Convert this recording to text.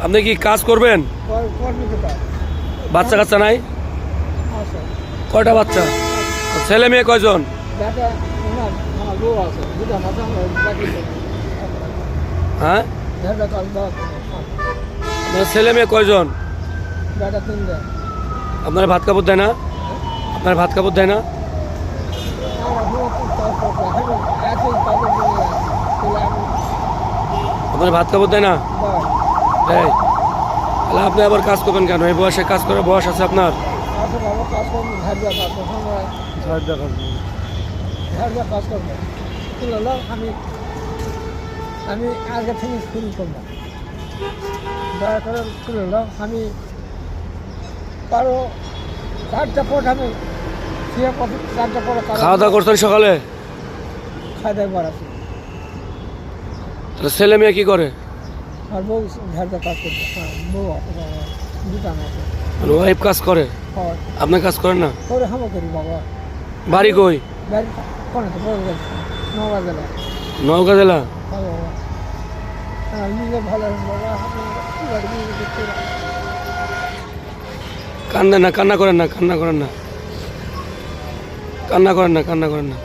আপনি কি কাজ করবেন? বাচ্চা কাচ্চা নাই? কয়টা বাচ্চা? ছেলে মেয়ে কয়জন? হ্যাঁ, আপনার ছেলে মেয়ে কয়জন? আপনার ভাত কাপড় দেয় না? আপনার ভাত কাপড় দেয় না? আপনার ভাত কাপড় দেয় না? এই তাহলে আপনি আবার কাজ করবেন কেন? এই বয়সে কাজ করে বয়স আছে আপনার? আমি আগে থেকে শুরু করবো, দয়া করে শুরু হলো। আমি কারো 4টা পর আমি শুয়ে 4টা পরে খাওয়া দাওয়া করছেন সকালে? খাই দাই বাড়াচ্ছি। তাহলে ছেলে মেয়ে কি করে? আর বউ ঝাড়টা কাজ করবে। হ্যাঁ, বউ আছে, দোকান আছে। ওয়াইফ কাজ করে, হয় আপনি কাজ করেন না? করে হামো করি বাবা। বাড়ি কই? বাড়ি কোনে তো বড় গেছে, নওগাঁ জেলা। নওগাঁ জেলা? হ্যাঁ বাবা, হ্যাঁ নিজে ভালো বাবা। কান্না না, কান্না করেন না, কান্না করেন না, কান্না করেন না, কান্না করেন না।